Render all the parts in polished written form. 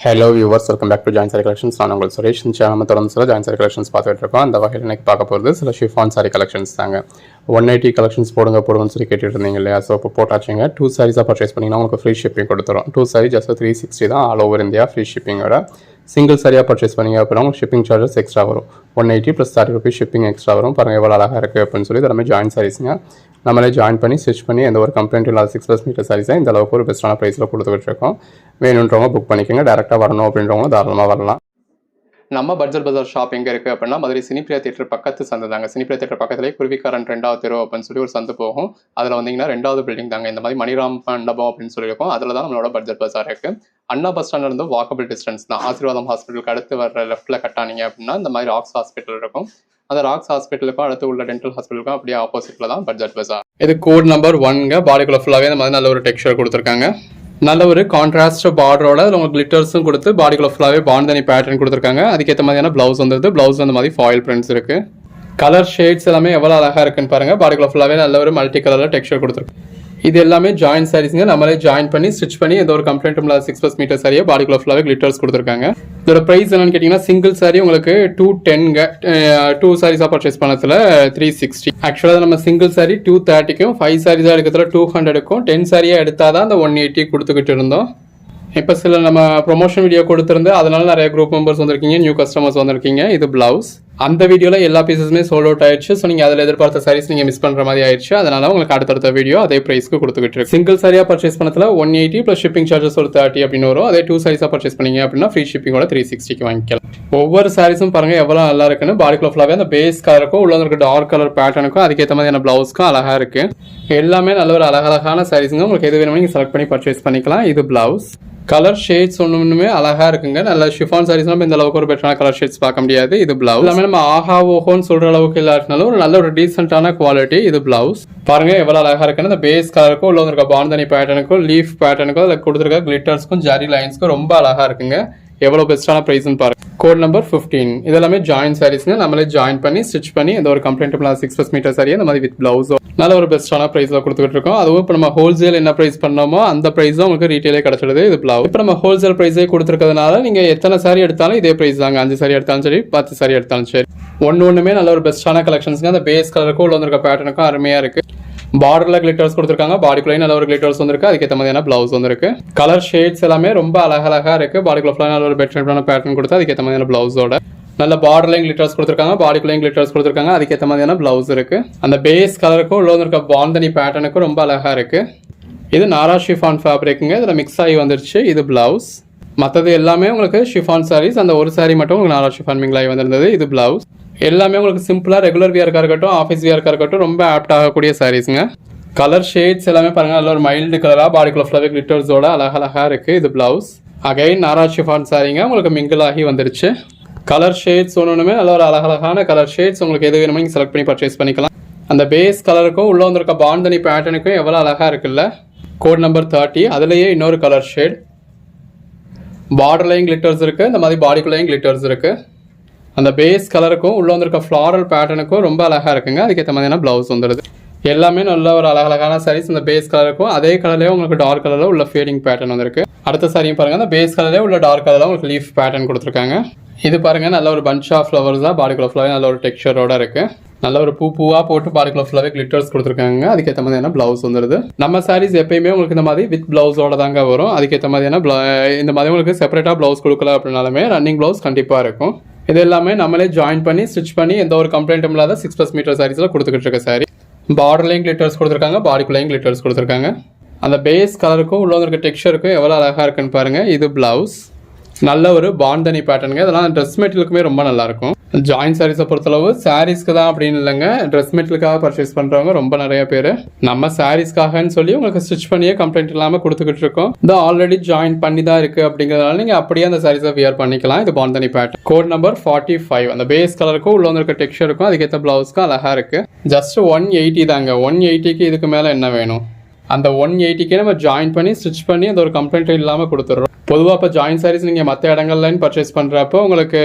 Hello viewers, welcome back to join sari collections. நான் உங்கள் Suresh. Channel தொடர்ந்து சில ஜாயின் சாரி கலெக்ஷன்ஸ் பார்த்துட்டு இருக்கோம். அந்த வகையில் எனக்கு பார்க்க போகிறது சில ஷிஃபான் சாரி கலெக்ஷன்ஸ் தாங்க. 180 கலெக்ஷன்ஸ் போடுங்கன்னு சொல்லி கேட்டுட்டு இருந்தீங்க இல்லையா? ஸோ இப்போ போட்டாச்சுங்க. 2 சாரீஸாக பர்ச்சேஸ் பண்ணிங்கன்னா உங்களுக்கு ஃப்ரீ ஷிப்பிங் கொடுத்துரும். 2 சாரி ஜஸ்ட் 360 தான் ஆல் ஓவர் இந்தியா ஃப்ரீ ஷிப்பிங்கோட. சிங்கிள் சாரியாக பர்ச்சேஸ் பண்ணிங்க அப்படின்னா உங்களுக்கு ஷிப்பிங் சார்ஜஸ் எக்ஸ்ட்ரா வரும். 180 + 30 rupees ஷிப்பிங் எக்ஸ்ட்ரா வரும். பாருங்கள் எவ்வளோ அழகாக இருக்குது அப்படின்னு சொல்லி. எல்லாமே ஜாயின் சாரீஸுங்க. நம்மளே ஜாயின் பண்ணி ஸ்டிச் பண்ணி எந்த ஒரு கம்ப்ளைண்ட் இல்லாத 6+ மீட்டர் சாரீஸாக இந்த அளவுக்கு ஒரு பெஸ்ட்டான ப்ரைஸில் கொடுத்துக்கிட்டு இருக்கோம். வேணுன்றவங்க புக் பண்ணிக்கோங்க. டேரெக்டாக வரணும் அப்படின்றவங்க தாராளமாக வரலாம். நம்ம பட்ஜெட் பஜார் ஷாப் எங்கே இருக்குது அப்படின்னா மதுரை சினிப்ரியா தியேட்டர் பக்கத்து சந்து தாங்க. சினிப்ரியா தியேட்டர் பக்கத்துலேயே குருவிக்காரன் 2வது தெரு அப்படின்னு சொல்லி ஒரு சந்து போகும். அதில் வந்தீங்கன்னா 2வது பில்டிங் தாங்க. இந்த மாதிரி மணிராம் மண்டபம் அப்படின்னு சொல்லியிருக்கோம். அதில் தான் நம்மளோட பட்ஜெட் பஜார் இருக்குது. அண்ணா பஸ் ஸ்டாண்ட்ல இருந்து வாக்கபிள் டிஸ்டன்ஸ் தான். ஆசீர்வாதம் ஹாஸ்பிட்டலுக்கு அடுத்து வர லெஃப்ட்டில் கட்டானீங்க அப்படின்னா இந்த மாதிரி ராக்ஸ் ஹாஸ்பிட்டல் இருக்கும். அந்த ராக்ஸ் ஹாஸ்பிட்டலுக்கும் அடுத்து உள்ள டென்டல் ஹாஸ்பிட்டலுக்கும் அப்படியே ஆப்போசிட்டில் தான் பட்ஜெட் பஜார். இது கோட் நம்பர் 1ங்க. பாடிக்குள்ள ஃபுல்லாகவே இந்த மாதிரி நல்ல ஒரு டெக்ஸ்சர் கொடுத்துருக்காங்க. நல்ல ஒரு கான்ட்ராஸ்ட் பார்டரோட அதில் உங்களுக்கு கிளிட்டர்ஸும் கொடுத்து பாடிக்குள்ள ஃபுல்லாகவே பாண்டனி பேட்டர்ன் கொடுத்துருக்காங்க. அதுக்கேற்ற மாதிரியான ப்ளவுஸ் வந்துருது. ப்ளவுஸ் அந்த மாதிரி ஃபாயில் பிரிண்ட்ஸ் இருக்குது. கலர் ஷேட்ஸ் எல்லாமே எவ்வளோ அழகாக இருக்குன்னு பாருங்கள். பாடிக்குள்ள ஃபுல்லாகவே நல்ல ஒரு மல்டி கலரில் டெக்ஸ்சர் கொடுத்துருக்கு. இது எல்லாமே ஜாயின் சாரீஸ்ங்க. நம்மளே ஜாயின் பண்ணி ஸ்டிச் பண்ணி எந்த ஒரு கம்ப்ளைண்ட் இல்லாத 6+ மீட்டர் சாரியை பாடிக்குள்ள ஃபுல்லாகவே கிளிட்டர்ஸ் கொடுத்துருக்காங்க. இதோட ப்ரைஸ் என்னன்னு கேட்டிங்கன்னா சிங்கிள் சாரி உங்களுக்கு 210ங்க. 2 சாரீஸாக பர்ச்சேஸ் பண்ணதில் 360. ஆக்சுவலாக நம்ம சிங்கிள் சாரி 230க்கும் 5 சாரீஸாக எடுக்கிறதுல 200க்கும் 10 சாரியாக எடுத்தால் தான் அந்த 180 கொடுத்துக்கிட்டு இருந்தோம். இப்போ சில நம்ம ப்ரொமோஷன் வீடியோ கொடுத்துருந்து அதனால நிறைய குரூப் மெம்பர்ஸ் வந்திருக்கீங்க, நியூ கஸ்டமர்ஸ் வந்திருக்கீங்க. இது பிளவுஸ். அந்த வீடியோவில் எல்லா பீசஸுமே சோல்ட் அவுட் ஆயிடுச்சு. ஸோ நீங்கள் அதில் எதிர்பார்த்த சாரீஸ் நீங்கள் மிஸ் பண்ணுற மாதிரி ஆயிடுச்சு. அதனால உங்களுக்கு அடுத்தடுத்த வீடியோ அதே ப்ரைஸ்க்கு கொடுத்துக்கிட்டு இருக்கு. சிங்கிள் சாரியாக பர்ச்சேஸ் பண்ணதில் 180 + ஷிப்பிங் சார்ஜஸ் ஒரு 30 அப்படின்னு வரும். அதே 2 சாரீஸாக பர்ச்சேஸ் பண்ணீங்க அப்படின்னா ஃப்ரீ ஷிப்பிங்கோட 360க்கு வாங்கிக்கலாம். ஒவ்வொரு சாரீஸும் பாருங்கள் எவ்வளோ நல்லா இருக்குன்னு. பாடிக்குள்ள ஃபுல்லாகவே அந்த பேஸ் கலருக்கும் உள்ள இருக்க டார்க் கலர் பேட்டர்னுக்கும் அதுக்கேற்ற மாதிரியான ப்ளவுஸ்க்கும் அழகாக இருக்குது. எல்லாமே நல்ல ஒரு அழகழகான சாரீஸுங்க. உங்களுக்கு எது வேணுமோ நீங்கள் செலக்ட் பண்ணி பர்ச்சேஸ் பண்ணிக்கலாம். இது பிளவுஸ். கலர் ஷேட்ஸ் ஒன்றுமே அழகாக இருக்குங்க. நல்ல ஷிஃபான் சாரீஸ் நம்ம இந்த அளவுக்கு ஒரு பெட்டரான கலர் ஷேட்ஸ் பார்க்க முடியாது. இது பிளவுஸ். எல்லாமே நம்ம ஆஹா ஓஹோன்னு சொல்கிற அளவுக்கு இல்லாட்டினாலும் ஒரு நல்ல ஒரு டீசென்ட்டான குவாலிட்டி. இது பிளவுஸ். பாருங்க எவ்வளோ அழகாக இருக்குன்னு. இந்த பேஸ் கலருக்கும் உள்ள இருக்க பாண்டனி பேட்டர்னுக்கும் லீஃப் பேட்டர்னுக்கும் அதில் கொடுத்துருக்க கிளிட்டர்ஸ்க்கும் ஜரி லைன்ஸ்க்கும் ரொம்ப அழகாக இருக்குங்க. எவ்வளோ பெஸ்ட்டான ப்ரைஸ்ன்னு பாருங்க. Code number 15. இதெல்லாமே ஜாயின் சாரீஸ்ங்க. நம்மளே ஜாயின் பண்ணி ஸ்டிச் பண்ணி எந்த ஒரு கம்ப்ளைண்ட் இல்லாத 6+ மீட்டர் சாரியை இந்த மாதிரி வித் பிளவுஸ் நல்ல ஒரு பெஸ்ட்டான ப்ரைஸில் கொடுத்துக்கிட்டு இருக்கோம். அதுவும் இப்போ நம்ம ஹோல்சேல் என்ன ப்ரைஸ் பண்ணோமோ அந்த ப்ரைஸ் தான் உங்களுக்கு ரீட்டெயிலே கிடச்சிடுது. இது பிளவுஸ். இப்போ நம்ம ஹோல்சேல் ப்ரைஸே கொடுத்துருக்கிறதுனால நீங்கள் எத்தனை சாரி எடுத்தாலும் இதே ப்ரைஸ் தாங்க. 5 சாரி எடுத்தாலும் சரி, 10 சாரி எடுத்தாலும் சரி, ஒன்றுமே நல்ல ஒரு பெஸ்ட்டான கலெக்ஷன்ஸ்ங்க. அந்த பேஸ் கலருக்கும் உள்ள வந்திருக்க பேட்டர்னுக்கும் அருமையாக இருக்குது. பார்டரில் கிளிட்டர்ஸ் கொடுத்துருக்காங்க. பாடிக்குள்ளே நல்ல ஒரு கிளிட்டர்ஸ் வந்துருக்கு. அதுக்கேற்ற மாதிரியான பிளவுஸ் வந்துருக்கு. கலர் ஷேட்ஸ் எல்லாமே ரொம்ப அழகழகாக இருக்குது. பாடிக்குள்ள ஃபுல்லாக நல்ல ஒரு பெட்டரான பேட்டர்ன் கொடுத்து அதுக்கேற்ற மாதிரியான பிளவுஸோட நல்ல பார்டர்லையும் கிளிட்டர்ஸ் கொடுத்துருக்காங்க. பாடிக்குள்ளேயும் கிளிட்டர்ஸ் கொடுத்துருக்காங்க. அதுக்கேற்ற மாதிரியான பிளவுஸ் இருக்குது. அந்த பேஸ் கலருக்கும் உள்ள இருக்க பாண்டனி பேட்டர்னுக்கும் ரொம்ப அழகாக இருக்குது. இது நாரா ஷிஃபான் ஃபேப்ரிக்குங்க. இதில் மிக்ஸ் ஆகி வந்துருச்சு. இது பிளவுஸ். மற்றது எல்லாமே உங்களுக்கு ஷிஃபான் சாரீஸ். அந்த ஒரு சாரி மட்டும் உங்களுக்கு நாரா ஷிஃபான் மிங்கிள் ஆகி வந்திருந்தது. இது பிளவுஸ். எல்லாமே உங்களுக்கு சிம்பிளாக ரெகுலர் வியர்க்காக இருக்கட்டும், ஆஃபீஸ் வியர்க்காக இருக்கட்டும் ரொம்ப ஆப்ட் ஆகக்கூடிய சாரீஸுங்க. கலர் ஷேட்ஸ் எல்லாமே பாருங்கள் நல்ல ஒரு மைல்டு கலராக பாடிக்குள்ள ஃபுல்லாகவே கிளிட்டர்ஸோட அழகழகாக இருக்குது. இது பிளவுஸ். அகைன் நாரா ஷிஃபான் சாரீங்க. உங்களுக்கு மிங்கிள் ஆகி வந்துருச்சு. கலர் ஷேட்ஸ் ஒன்றுமே நல்ல ஒரு அழகழகான கலர் ஷேட்ஸ். உங்களுக்கு எது வேணுமோ நீங்கள் செலக்ட் பண்ணி பர்ச்சேஸ் பண்ணிக்கலாம். அந்த பேஸ் கலருக்கும் உள்ள வந்திருக்க பாண்டனி பேட்டர்னுக்கும் எவ்வளோ அழகாக இருக்குல்ல. Code number 30. அதுலேயே இன்னொரு கலர் ஷேட். பார்டர்லையும் கிளிட்டர்ஸ் இருக்குது. இந்த மாதிரி பாடிக்குள்ளேயும் கிளிட்டர்ஸ் இருக்குது. அந்த பேஸ் கலருக்கும் உள்ள வந்திருக்க ஃப்ளாரல் பேட்டர்னுக்கும் ரொம்ப அழகாக இருக்குங்க. அதுக்கேற்ற மாதிரியான ப்ளவுஸ் வந்துடுது. எல்லாமே நல்ல ஒரு அழகழகான சாரீஸ். இந்த பேஸ் கலருக்கும் அதே கலர்லேயே உங்களுக்கு டார்க் கலரில் உள்ள ஃபேடிங் பேட்டர்ன் வந்துருக்கு. அடுத்த சாரியும் பாருங்கள். அந்த பேஸ் கலர்லேயே உள்ள டார்க் கலரில் உங்களுக்கு லீஃப் பேட்டர்ன் கொடுத்துருக்காங்க. இது பாருங்கள் நல்ல ஒரு பஞ்ச் ஆஃப் ஃப்ளவர்ஸாக பாடிக்குள்ள ஃபுல்லாகவே நல்ல ஒரு டெக்ஸ்சரோட இருக்குது. நல்ல ஒரு பூவாக போட்டு பாடிக்குள்ள ஃபுல்லாகவே கிளிட்டர்ஸ் கொடுத்துருக்காங்க. அதுக்கேற்ற மாதிரியான ப்ளவுஸ் வந்துடுது. நம்ம சாரீஸ் எப்பயுமே உங்களுக்கு இந்த மாதிரி வித் ப்ளவுஸோட தாங்க வரும். அதுக்கேற்ற மாதிரியான இந்த மாதிரி உங்களுக்கு செப்பரேட்டாக ப்ளவுஸ் கொடுக்கல அப்படின்னாலுமே ரன்னிங் ப்ளவுஸ் கண்டிப்பாக இருக்கும். இது எல்லாமே நம்மளே ஜாயின் பண்ணி ஸ்டிச் பண்ணி எந்த ஒரு கம்ப்ளைண்ட்டும் இல்லாத 6+ மீட்டர் சாரீஸில் கொடுத்துக்கிட்டு இருக்க சாரி. பார்டர்லையும் கிளிட்டர்ஸ் கொடுத்துருக்காங்க. பாடிக்குள்ளேயும் கிளிட்டர்ஸ் கொடுத்துருக்காங்க. அந்த பேஸ் கலருக்கும் உள்ள இருக்க டெக்ஸ்சருக்கும் எவ்வளோ அழகாக இருக்குன்னு பாருங்கள். இது பிளவுஸ். நல்ல ஒரு பாண்டனி பேட்டர்னுங்க. இதெல்லாம் ட்ரெஸ் மெட்டீரியலுக்குமே ரொம்ப நல்லாயிருக்கும். ஜாயின் சாரீஸை பொறுத்தளவு சாரீஸ்க்கு தான் அப்படின்னு இல்லைங்க, ட்ரெஸ் மெட்டீரியலுக்காக பர்ச்சேஸ் பண்ணுறவங்க ரொம்ப நிறைய பேர். நம்ம சாரீஸ்க்காகன்னு சொல்லி உங்களுக்கு ஸ்டிச் பண்ணியே கம்ப்ளைண்ட் இல்லாமல் கொடுத்துக்கிட்டு இருக்கோம். இது ஆல்ரெடி ஜாயின் பண்ணி தான் இருக்குது அப்படிங்கிறதுனால நீங்கள் அப்படியே அந்த சாரீஸை வியர் பண்ணிக்கலாம். இது பாண்டனி பேட்டர்ன். Code number 45. அந்த பேஸ் கலருக்கும் உள்ள வந்திருக்க டெக்ஸ்சருக்கும் அதுக்கேற்ற ப்ளவுஸ்க்கும் அழகாக இருக்குது. ஜஸ்ட் 180 தாங்க. 180க்கு இதுக்கு மேலே என்ன வேணும்? அந்த 180க்கே நம்ம ஜாயின் பண்ணி ஸ்டிச் பண்ணி அந்த ஒரு கம்ப்ளைண்ட் இல்லாமல் கொடுத்துட்றோம். பொதுவாக இப்போ ஜாயின் சாரீஸ் நீங்கள் மற்ற இடங்கள்லன்னு பர்ச்சேஸ் பண்ணுறப்போ உங்களுக்கு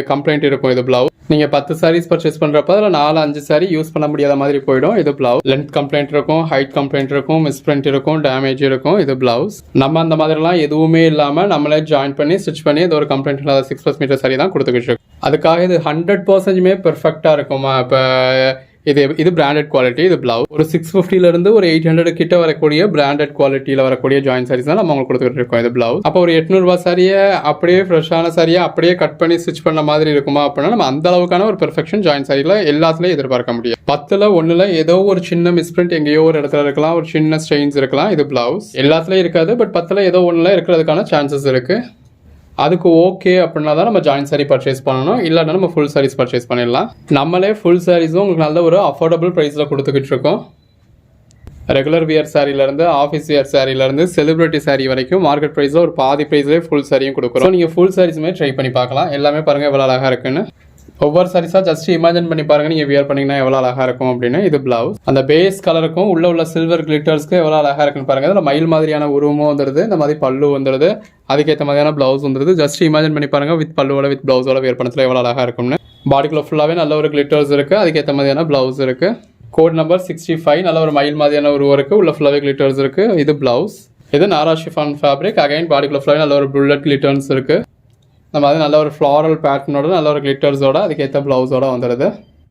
கம்ப்ளைண்ட் இருக்கும். இது பிளவுஸ். நீங்கள் 10 sarees பர்ச்சேஸ் பண்ணுறப்ப அதில் 4-5 saree யூஸ் பண்ண முடியாத மாதிரி போயிடும். இது பிளவுஸ். லென்த் கம்ப்ளைண்ட் இருக்கும், ஹைட் கம்ப்ளைண்ட் இருக்கும், மிஸ்பிரிண்ட் இருக்கும், டேமேஜ் இருக்கும். இது பிளவுஸ். நம்ம அந்த மாதிரிலாம் எதுவுமே இல்லாமல் நம்மளே ஜாயின் பண்ணி ஸ்டிச் பண்ணி இது ஒரு கம்ப்ளைண்ட் இல்லாத 6+ மீட்டர் saree தான் கொடுத்துக்கிட்டு இருக்கோம். அதுக்காக இது 100%மே பெர்ஃபெக்டாக இருக்குமா? இப்போ இது பிராண்டட் குவாலிட்டி. இது பிளவுஸ். ஒரு 650லேருந்து ஒரு 800 கிட்ட வரக்கூடிய பிராண்டட் குவாலிட்டியில் வரக்கூடிய ஜாயின் சாரீஸ் தான் நம்ம உங்களுக்கு கொடுத்துட்டு இருக்கோம். இது பிளவுஸ். அப்போ ஒரு 800 ரூபாய் சாரியை அப்படியே ஃப்ரெஷ்ஷான சாரியை அப்படியே கட் பண்ணி ஸ்டிச் பண்ண மாதிரி இருக்குமா அப்படின்னா நம்ம அந்த அளவுக்கான ஒரு பெர்ஃபெக்ஷன் ஜாயின் சாரியில் எல்லாத்துலேயும் எதிர்பார்க்க முடியும். 10ல் 1ல் ஏதோ ஒரு சின்ன மிஸ்பிரிண்ட் எங்கேயோ ஒரு இடத்துல இருக்கலாம், ஒரு சின்ன ஸ்ட்ரெயின்ஸ் இருக்கலாம். இது பிளவுஸ். எல்லாத்துலேயும் இருக்காது, பட் 10ல் ஏதோ 1ல் இருக்கிறதுக்கான சான்சஸ் இருக்குது. அதுக்கு ஓகே அப்படின்னா தான் நம்ம ஜாயின் சாரீ பர்ச்சேஸ் பண்ணணும். இல்லைன்னா நம்ம ஃபுல் சாரீஸ் பர்ச்சேஸ் பண்ணிடலாம். நம்மளே ஃபுல் சாரீஸும் உங்களுக்கு நல்ல ஒரு அஃபோர்டபுள் ப்ரைஸில் கொடுத்துக்கிட்டு இருக்கோம். ரெகுலர் வியர் சாரிலேருந்து, ஆஃபீஸ் வியர் சாரிலேருந்து, செலிபிரிட்டி சாரீ வரைக்கும் மார்க்கெட் ப்ரைஸில் ஒரு பாதி ப்ரைஸ்லேயே ஃபுல் சாரியும் கொடுக்குறோம். நீங்கள் ஃபுல் சாரீஸுமே ட்ரை பண்ணி பார்க்கலாம். எல்லாமே பாருங்கள் எவ்வளோ அழகாக இருக்குன்னு. ஒவ்வொரு சாரீஸாக ஜஸ்ட் இமேஜின் பண்ணி பாருங்கள் நீங்கள் வியர் பண்ணிங்கன்னா எவ்வளோ அழகாக இருக்கும் அப்படின்னு. இது பிளவுஸ். அந்த பேஸ் கலருக்கும் உள்ள சில்வர் கிளிட்டர்ஸ்க்கு எவ்வளோ அழகாக இருக்குன்னு பாருங்கள். இதில் மயில் மாதிரியான உருவமும் வந்துடுது, இந்த மாதிரி பல்லு வந்துடுது, அதுக்கேற்ற மாதிரியான பிளவுஸ் வந்துடுது. ஜஸ்ட் இமேஜின் பண்ணி பாருங்கள் வித் பல்லுவோட வித் பிளவுஸோட வியர் பண்ணத்தில் எவ்வளோ அழகாக இருக்கும்னு. பாடிக்குள்ள ஃபுல்லாகவே நல்ல ஒரு கிளிட்டர்ஸ் இருக்குது, அதுக்கேற்ற மாதிரியான பிளவுஸ் இருக்குது. Code number 65. நல்ல ஒரு மயில் மாதிரியான உருவம் இருக்குது, உள்ள ஃபுல்லாகவே கிளிட்டர்ஸ் இருக்குது. இது பிளவுஸ். இது நாரா ஷிஃபான் ஃபேப்ரிக். அகைன் பாடிக்குள்ள ஃபுல்லாகவே நல்ல ஒரு புல்லட் கிளிட்டர்ஸ் இருக்குது. நம்ம அது நல்ல ஒரு ஃப்ளாரல் பேட்டர்னோட நல்ல ஒரு கிளிட்டர்ஸோட அதுக்கேற்ற பிளவுஸோட வந்துடுது.